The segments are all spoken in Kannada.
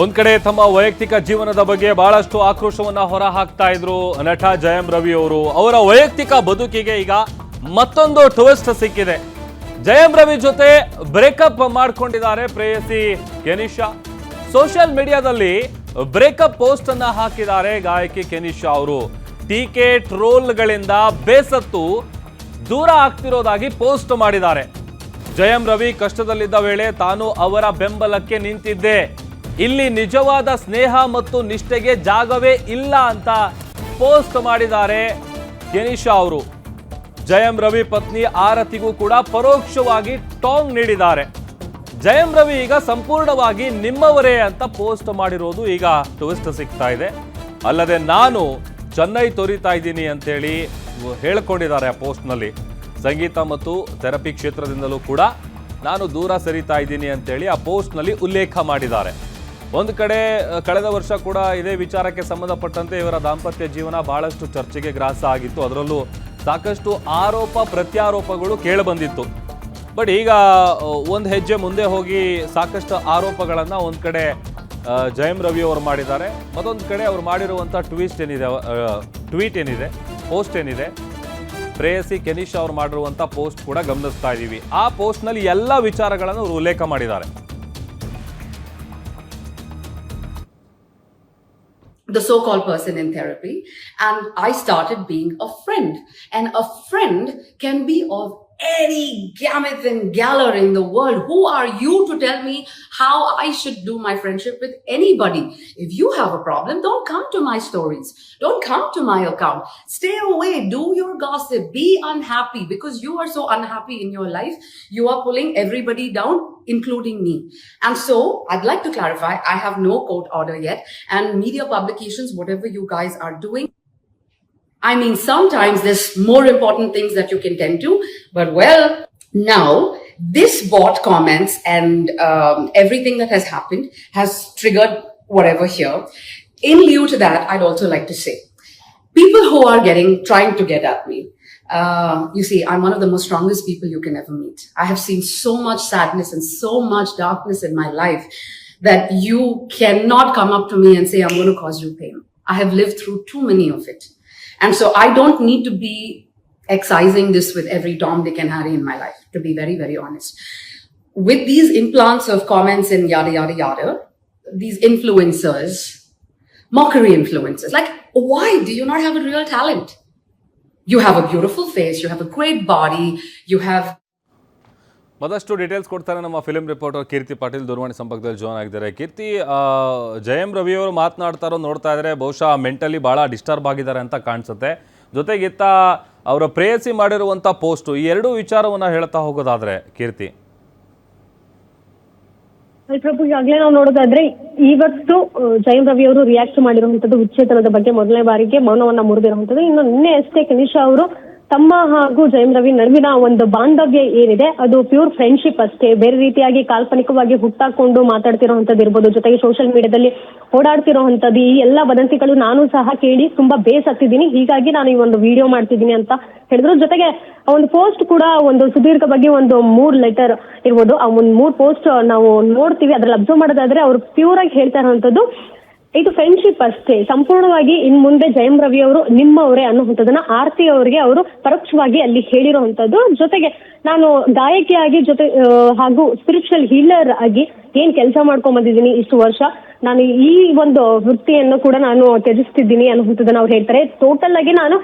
ಒಂದ್ ಕಡೆ ತಮ್ಮ ವೈಯಕ್ತಿಕ ಜೀವನದ ಬಗ್ಗೆ ಬಹಳಷ್ಟು ಆಕ್ರೋಶವನ್ನ ಹೊರ ಹಾಕ್ತಾ ಇದ್ರು ನಟ ಜಯಂ ರವಿ ಅವರು. ಅವರ ವೈಯಕ್ತಿಕ ಬದುಕಿಗೆ ಈಗ ಮತ್ತೊಂದು ಟ್ವಿಸ್ಟ್ ಸಿಕ್ಕಿದೆ. ಜಯಂ ರವಿ ಜೊತೆ ಬ್ರೇಕಪ್ ಮಾಡ್ಕೊಂಡಿದ್ದಾರೆ ಪ್ರೇಯಸಿ ಕೆನಿಷಾ. ಸೋಷಿಯಲ್ ಮೀಡಿಯಾದಲ್ಲಿ ಬ್ರೇಕಪ್ ಪೋಸ್ಟ್ ಅನ್ನ ಹಾಕಿದ್ದಾರೆ ಗಾಯಕಿ ಕೆನಿಷಾ ಅವರು. ಟೀಕೆ ಟ್ರೋಲ್ಗಳಿಂದ ಬೇಸತ್ತು ದೂರ ಆಗ್ತಿರೋದಾಗಿ ಪೋಸ್ಟ್ ಮಾಡಿದ್ದಾರೆ. ಜಯಂ ರವಿ ಕಷ್ಟದಲ್ಲಿದ್ದ ವೇಳೆ ತಾನು ಅವರ ಬೆಂಬಲಕ್ಕೆ ನಿಂತಿದ್ದೆ, ಇಲ್ಲಿ ನಿಜವಾದ ಸ್ನೇಹ ಮತ್ತು ನಿಷ್ಠೆಗೆ ಜಾಗವೇ ಇಲ್ಲ ಅಂತ ಪೋಸ್ಟ್ ಮಾಡಿದ್ದಾರೆ ಕೆನಿಷಾ ಅವರು. ಜಯಂ ರವಿ ಪತ್ನಿ ಆರತಿಗೂ ಕೂಡ ಪರೋಕ್ಷವಾಗಿ ಟಾಂಗ್ ನೀಡಿದ್ದಾರೆ. ಜಯಂ ರವಿ ಈಗ ಸಂಪೂರ್ಣವಾಗಿ ನಿಮ್ಮವರೇ ಅಂತ ಪೋಸ್ಟ್ ಮಾಡಿರೋದು ಈಗ ಟ್ವಿಸ್ಟ್ ಸಿಗ್ತಾ ಇದೆ. ಅಲ್ಲದೆ ನಾನು ಚೆನ್ನೈ ತೋರಿತಾ ಇದ್ದೀನಿ ಅಂತೇಳಿ ಹೇಳ್ಕೊಂಡಿದ್ದಾರೆ ಆ ಪೋಸ್ಟ್ನಲ್ಲಿ. ಸಂಗೀತ ಮತ್ತು ಥೆರಪಿ ಕ್ಷೇತ್ರದಿಂದಲೂ ಕೂಡ ನಾನು ದೂರ ಸರಿತಾ ಇದ್ದೀನಿ ಅಂತೇಳಿ ಆ ಪೋಸ್ಟ್ನಲ್ಲಿ ಉಲ್ಲೇಖ ಮಾಡಿದ್ದಾರೆ. ಒಂದು ಕಡೆ ಕಳೆದ ವರ್ಷ ಕೂಡ ಇದೇ ವಿಚಾರಕ್ಕೆ ಸಂಬಂಧಪಟ್ಟಂತೆ ಇವರ ದಾಂಪತ್ಯ ಜೀವನ ಬಹಳಷ್ಟು ಚರ್ಚೆಗೆ ಗ್ರಾಸ ಆಗಿತ್ತು. ಅದರಲ್ಲೂ ಸಾಕಷ್ಟು ಆರೋಪ ಪ್ರತ್ಯಾರೋಪಗಳು ಕೇಳಿಬಂದಿತ್ತು. ಬಟ್ ಈಗ ಒಂದು ಹೆಜ್ಜೆ ಮುಂದೆ ಹೋಗಿ ಸಾಕಷ್ಟು ಆರೋಪಗಳನ್ನು ಒಂದು ಕಡೆ ಜಯಂ ರವಿ ಅವರು ಮಾಡಿದ್ದಾರೆ, ಮತ್ತೊಂದು ಕಡೆ ಅವರು ಮಾಡಿರುವಂಥ ಟ್ವೀಟ್ ಏನಿದೆ ಪೋಸ್ಟ್ ಏನಿದೆ, ಪ್ರೇಯಸಿ ಕೆನಿಷಾ ಅವರು ಮಾಡಿರುವಂಥ ಪೋಸ್ಟ್ ಕೂಡ ಗಮನಿಸ್ತಾ ಇದ್ದೀವಿ. ಆ ಪೋಸ್ಟ್ನಲ್ಲಿ ಎಲ್ಲ ವಿಚಾರಗಳನ್ನು ಅವರು ಉಲ್ಲೇಖ ಮಾಡಿದ್ದಾರೆ. The so-called person in therapy, and I started being a friend, and a friend can be of any gamut and galor in the world. Who are you to tell me how I should do my friendship with anybody? If you have a problem, don't come to my stories, don't come to my account, stay away, do your gossip, be unhappy because you are so unhappy in your life. You are pulling everybody down, including me. And so I'd like to clarify, I have no court order yet, and media publications, whatever you guys are doing, I mean, sometimes there's more important things that you can tend to, but well, now this bot comments and everything that has happened has triggered whatever here. In lieu to that, I'd also like to say, people who are trying to get at me, you see, I'm one of the most strongest people you can ever meet. I have seen so much sadness and so much darkness in my life that you cannot come up to me and say, I'm going to cause you pain. I have lived through too many of it. And so I don't need to be excising this with every Tom, Dick and Harry in my life, to be very, very honest. With these implants of comments and yada, yada, yada, these influencers, mockery influencers, like, why do you not have a real talent? You have a beautiful face, you have a great body, you have... ಮತ್ತಷ್ಟು ಡೀಟೇಲ್ಸ್ ಕೊಡ್ತಾರೆ ನಮ್ಮ ಫಿಲ್ಮ್ ರಿಪೋರ್ಟರ್ ಕೀರ್ತಿ ಪಾಟೀಲ್ ದೂರವಾಣಿ ಸಂಪರ್ಕದಲ್ಲಿ ಜಾಯ್ನ್ ಆಗಿದ್ದಾರೆ. ಕೀರ್ತಿ, ಜಯಂ ರವಿ ಅವರು ಮಾತನಾಡ್ತಾರೋ ನೋಡ್ತಾ ಇದ್ರೆ ಬಹುಶಃ ಮೆಂಟಲಿ ಭಾಳ ಡಿಸ್ಟರ್ಬ್ ಆಗಿದ್ದಾರೆ ಅಂತ ಕಾಣಿಸುತ್ತೆ. ಜೊತೆಗಿತ್ತ ಅವರ ಪ್ರೇಯಸಿ ಮಾಡಿರುವಂಥ ಪೋಸ್ಟು, ಈ ಎರಡೂ ವಿಚಾರವನ್ನು ಹೇಳ್ತಾ ಹೋಗೋದಾದ್ರೆ ಕೀರ್ತಿ. ಪ್ರಭು, ಈಗಾಗಲೇ ನಾವು ನೋಡೋದಾದ್ರೆ ಇವತ್ತು ಜಯಂ ರವಿ ಅವರು ರಿಯಾಕ್ಟ್ ಮಾಡಿರುವಂತದ್ದು ವಿಚ್ಛೇದನದ ಬಗ್ಗೆ ಮೊದಲನೇ ಬಾರಿಗೆ ಮೌನವನ್ನ ಮುರಿದಿರುವಂತದ್ದು. ಇನ್ನು ನಿನ್ನೆ ಅಷ್ಟೇ ಕೆನಿಷಾ ಅವರು ತಮ್ಮ ಹಾಗೂ ಜಯಂ ರವಿ ನಡುವಿನ ಒಂದು ಬಾಂಧವ್ಯ ಏನಿದೆ ಅದು ಪ್ಯೂರ್ ಫ್ರೆಂಡ್ಶಿಪ್ ಅಷ್ಟೇ, ಬೇರೆ ರೀತಿಯಾಗಿ ಕಾಲ್ಪನಿಕವಾಗಿ ಹುಟ್ಟಾಕೊಂಡು ಮಾತಾಡ್ತಿರೋಂಥದ್ದು ಇರ್ಬೋದು, ಜೊತೆಗೆ ಸೋಷಿಯಲ್ ಮೀಡಿಯಾದಲ್ಲಿ ಓಡಾಡ್ತಿರೋಂಥದ್ದು ಈ ಎಲ್ಲ ವದಂತಿಗಳು ನಾನು ಸಹ ಕೇಳಿ ತುಂಬಾ ಬೇಸತ್ತಿದ್ದೀನಿ, ಹೀಗಾಗಿ ನಾನು ಈ ಒಂದು ವಿಡಿಯೋ ಮಾಡ್ತಿದ್ದೀನಿ ಅಂತ ಹೇಳಿದ್ರು. ಜೊತೆಗೆ ಒಂದು ಪೋಸ್ಟ್ ಕೂಡ ಒಂದು ಸುದೀರ್ಘ ಬಗ್ಗೆ ಒಂದು 3 ಲೆಟರ್ ಇರ್ಬೋದು, ಆ ಒಂದು 3 ಪೋಸ್ಟ್ ನಾವು ನೋಡ್ತೀವಿ. ಅದ್ರಲ್ಲಿ ಅಬ್ಸರ್ವ್ ಮಾಡೋದಾದ್ರೆ ಅವ್ರು ಪ್ಯೂರ್ ಆಗಿ ಹೇಳ್ತಾ ಇರುವಂತದ್ದು ಇದು ಫ್ರೆಂಡ್ಶಿಪ್ ಅಷ್ಟೇ, ಸಂಪೂರ್ಣವಾಗಿ ಇನ್ ಮುಂದೆ ಜಯಂ ರವಿ ಅವರು ನಿಮ್ಮವರೇ ಅನ್ನುವಂಥದ್ದನ್ನ ಆರತಿ ಅವರಿಗೆ ಅವರು ಪರೋಕ್ಷವಾಗಿ ಅಲ್ಲಿ ಹೇಳಿರುವಂತದ್ದು. ಜೊತೆಗೆ ನಾನು ಗಾಯಕಿಯಾಗಿ ಹಾಗೂ ಸ್ಪಿರಿಚುವಲ್ ಹೀಲರ್ ಆಗಿ ಏನ್ ಕೆಲಸ ಮಾಡ್ಕೊಂಡ್ ಬಂದಿದ್ದೀನಿ ಇಷ್ಟು ವರ್ಷ, ನಾನು ಈ ಒಂದು ವೃತ್ತಿಯನ್ನು ಕೂಡ ನಾನು ತ್ಯಜಿಸ್ತಿದ್ದೀನಿ ಅನ್ನುವಂಥದ್ದನ್ನ ಅವ್ರು ಹೇಳ್ತಾರೆ. ಟೋಟಲ್ ಆಗಿ ನಾನು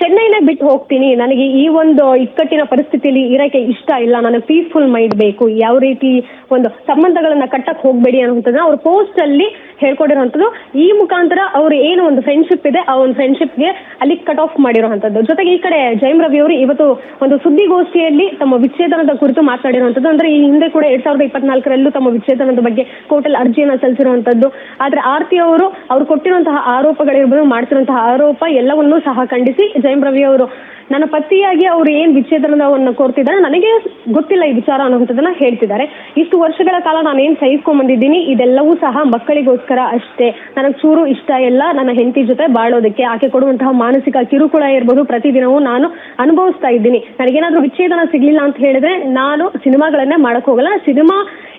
ಚೆನ್ನೈನೇ ಬಿಟ್ಟು ಹೋಗ್ತೀನಿ, ನನಗೆ ಈ ಒಂದು ಇಕ್ಕಟ್ಟಿನ ಪರಿಸ್ಥಿತಿಯಲ್ಲಿ ಇರಕ್ಕೆ ಇಷ್ಟ ಇಲ್ಲ, ನನಗೆ ಪೀಸ್ಫುಲ್ ಮೈಂಡ್ ಬೇಕು, ಯಾವ ರೀತಿ ಒಂದು ಸಂಬಂಧಗಳನ್ನ ಕಟ್ಟಕ್ ಹೋಗ್ಬೇಡಿ ಅನ್ನುವಂಥದ್ದನ್ನ ಅವ್ರ ಪೋಸ್ಟ್ ಅಲ್ಲಿ ಹೇಳ್ಕೊಂಡಿರುವಂತದ್ದು. ಈ ಮುಖಾಂತರ ಅವ್ರು ಏನು ಒಂದು ಫ್ರೆಂಡ್ಶಿಪ್ ಇದೆ ಆ ಒಂದು ಫ್ರೆಂಡ್ಶಿಪ್ಗೆ ಅಲ್ಲಿ ಕಟ್ ಆಫ್ ಮಾಡಿರುವಂತದ್ದು. ಜೊತೆಗೆ ಈ ಕಡೆ ಜಯಂ ರವಿ ಅವರು ಇವತ್ತು ಒಂದು ಸುದ್ದಿಗೋಷ್ಠಿಯಲ್ಲಿ ತಮ್ಮ ವಿಚ್ಛೇದನದ ಕುರಿತು ಮಾತನಾಡಿರುವಂತದ್ದು. ಅಂದ್ರೆ ಈ ಹಿಂದೆ ಕೂಡ 2024ರಲ್ಲೂ ತಮ್ಮ ವಿಚ್ಛೇದನದ ಬಗ್ಗೆ ಕೋರ್ಟಲ್ಲಿ ಅರ್ಜಿಯನ್ನ ಸಲ್ಲಿಸಿರುವಂತದ್ದು. ಆದ್ರೆ ಆರತಿ ಅವರು ಕೊಟ್ಟಿರುವಂತಹ ಆರೋಪಗಳಿರ್ಬೋದು, ಮಾಡ್ತಿರುವಂತಹ ಆರೋಪ ಎಲ್ಲವನ್ನೂ ಸಹ ಖಂಡಿಸಿ ಜಯಂ ರವಿ ಅವರು ನನ್ನ ಪತಿಯಾಗಿ ಅವರು ಏನ್ ವಿಚ್ಛೇದನವನ್ನು ಕೋರ್ತಿದ್ದಾರೆ ನನಗೆ ಗೊತ್ತಿಲ್ಲ ಈ ವಿಚಾರ ಅನ್ನುವಂಥದ್ದನ್ನ ಹೇಳ್ತಿದ್ದಾರೆ. ಇಷ್ಟು ವರ್ಷಗಳ ಕಾಲ ನಾನು ಏನ್ ಸಹಿಸ್ಕೊಂಡ್ ಬಂದಿದ್ದೀನಿ ಇದೆಲ್ಲವೂ ಸಹ ಮಕ್ಕಳಿಗೋಸ್ಕರ ಅಷ್ಟೇ, ನನಗೆ ಚೂರು ಇಷ್ಟ ಇಲ್ಲ ನನ್ನ ಹೆಂಡತಿ ಜೊತೆ ಬಾಳೋದಕ್ಕೆ, ಆಕೆ ಕೊಡುವಂತಹ ಮಾನಸಿಕ ಕಿರುಕುಳ ಇರ್ಬೋದು ಪ್ರತಿದಿನವೂ ನಾನು ಅನುಭವಿಸ್ತಾ ಇದ್ದೀನಿ. ನನಗೇನಾದ್ರೂ ವಿಚ್ಛೇದನ ಸಿಗ್ಲಿಲ್ಲ ಅಂತ ಹೇಳಿದ್ರೆ ನಾನು ಸಿನಿಮಾಗಳನ್ನೇ ಮಾಡಕ್ ಹೋಗಲ್ಲ, ಸಿನಿಮಾ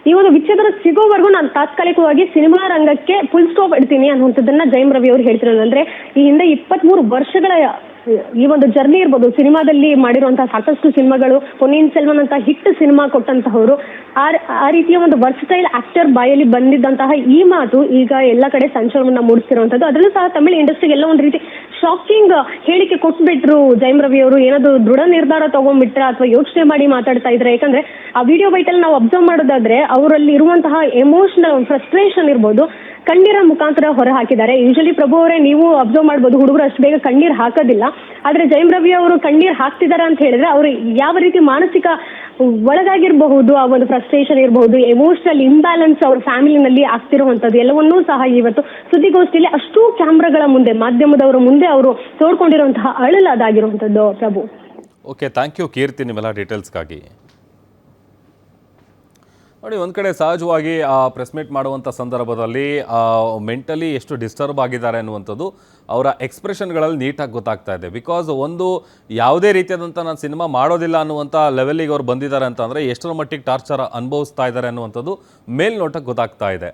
ಈ ಒಂದು ವಿಚ್ಛೇದನ ಸಿಗೋವರೆಗೂ ನಾನು ತಾತ್ಕಾಲಿಕವಾಗಿ ಸಿನಿಮಾ ರಂಗಕ್ಕೆ ಫುಲ್ ಸ್ಟಾಪ್ ಇಡ್ತೀನಿ ಅನ್ನುವಂಥದ್ದನ್ನ ಜಯಂ ರವಿ ಅವರು ಹೇಳ್ತಿರೋದು. ಅಂದ್ರೆ ಈ ಹಿಂದೆ 23 ವರ್ಷಗಳ ಈ ಒಂದು ಜರ್ನಿ ಇರ್ಬೋದು, ಸಿನಿಮಾದಲ್ಲಿ ಮಾಡಿರುವಂತಹ ಸಾಕಷ್ಟು ಸಿನಿಮಾಗಳು, ಪೊನ್ನಿಯಿನ್ ಸೆಲ್ವನ್ ಅಂತ ಹಿಟ್ ಸಿನಿಮಾ ಕೊಟ್ಟಂತಹವರು, ಆ ರೀತಿಯ ಒಂದು ವರ್ಸಟೈಲ್ ಆಕ್ಟರ್ ಬಾಯಲ್ಲಿ ಬಂದಿದ್ದಂತಹ ಈ ಮಾತು ಈಗ ಎಲ್ಲ ಕಡೆ ಸಂಚಲನವನ್ನ ಮೂಡಿಸ್ತಿರುವಂತದ್ದು. ಅದರಲ್ಲೂ ಸಹ ತಮಿಳು ಇಂಡಸ್ಟ್ರಿಗೆ ಎಲ್ಲ ಒಂದು ರೀತಿ ಶಾಕಿಂಗ್ ಹೇಳಿಕೆ ಕೊಟ್ಬಿಟ್ರು ಜಯಂ ರವಿ ಅವರು. ಏನಾದ್ರು ದೃಢ ನಿರ್ಧಾರ ತಗೊಂಡ್ಬಿಟ್ರ ಅಥವಾ ಯೋಚನೆ ಮಾಡಿ ಮಾತಾಡ್ತಾ ಇದ್ರೆ? ಯಾಕಂದ್ರೆ ಆ ವಿಡಿಯೋ ಬೈಟಲ್ಲಿ ನಾವು ಅಬ್ಸರ್ವ್ ಮಾಡೋದಾದ್ರೆ ಅವರಲ್ಲಿ ಇರುವಂತಹ ಎಮೋಷನಲ್ ಫ್ರಸ್ಟ್ರೇಷನ್ ಇರ್ಬೋದು, ಕಣ್ಣೀರ ಮುಖಾಂತರ ಹೊರ ಹಾಕಿದ್ದಾರೆ. ಯೂಶಲಿ ಪ್ರಭು ಅವರೇ, ನೀವು ಅಬ್ಸರ್ವ್ ಮಾಡ್ಬೋದು, ಹುಡುಗರು ಅಷ್ಟು ಬೇಗ ಕಣ್ಣೀರ್ ಹಾಕೋದಿಲ್ಲ. ಆದ್ರೆ ಜಯಂ ರವಿ ಅವರು ಕಣ್ಣೀರ್ ಹಾಕ್ತಿದ್ದಾರೆ ಅಂತ ಹೇಳಿದ್ರೆ ಅವರು ಯಾವ ರೀತಿ ಮಾನಸಿಕ ಒಳಗಾಗಿರಬಹುದು, ಆ ಒಂದು ಫ್ರಸ್ಟ್ರೇಷನ್ ಇರಬಹುದು, ಎಮೋಷನಲ್ ಇಂಬ್ಯಾಲೆನ್ಸ್ ಅವ್ರ ಫ್ಯಾಮಿಲಿನಲ್ಲಿ ಆಗ್ತಿರುವಂತದ್ದು ಎಲ್ಲವನ್ನೂ ಸಹ ಇವತ್ತು ಸುದ್ದಿಗೋಷ್ಠಿಯಲ್ಲಿ ಅಷ್ಟು ಕ್ಯಾಮ್ರಾಗಳ ಮುಂದೆ, ಮಾಧ್ಯಮದವರ ಮುಂದೆ ಅವರು ತೋಡ್ಕೊಂಡಿರುವಂತಹ ಅಳಲು ಅದಾಗಿರುವಂತದ್ದು. ಪ್ರಭು, ಓಕೆ, ಥ್ಯಾಂಕ್ ಯು ಕೀರ್ತಿ ನಿಮ್ಮೆಲ್ಲ ಡೀಟೇಲ್ಸ್ಗಾಗಿ. ನೋಡಿ, ಒಂದು ಕಡೆ ಸಹಜವಾಗಿ ಆ ಪ್ರೆಸ್ ಮೀಟ್ ಮಾಡುವಂಥ ಸಂದರ್ಭದಲ್ಲಿ ಮೆಂಟಲಿ ಎಷ್ಟು ಡಿಸ್ಟರ್ಬ್ ಆಗಿದ್ದಾರೆ ಅನ್ನುವಂಥದ್ದು ಅವರ ಎಕ್ಸ್ಪ್ರೆಷನ್ಗಳಲ್ಲಿ ನೀಟಾಗಿ ಗೊತ್ತಾಗ್ತಾ ಇದೆ. ಬಿಕಾಸ್ ಒಂದು ಯಾವುದೇ ರೀತಿಯಾದಂಥ ನಾನು ಸಿನಿಮಾ ಮಾಡೋದಿಲ್ಲ ಅನ್ನುವಂಥ ಲೆವೆಲಿಗೆ ಅವ್ರು ಬಂದಿದ್ದಾರೆ ಅಂತಂದರೆ ಎಷ್ಟರ ಮಟ್ಟಿಗೆ ಟಾರ್ಚರ್ ಅನುಭವಿಸ್ತಾ ಇದ್ದಾರೆ ಅನ್ನುವಂಥದ್ದು ಮೇಲ್ನೋಟಕ್ಕೆ ಗೊತ್ತಾಗ್ತಾ ಇದೆ.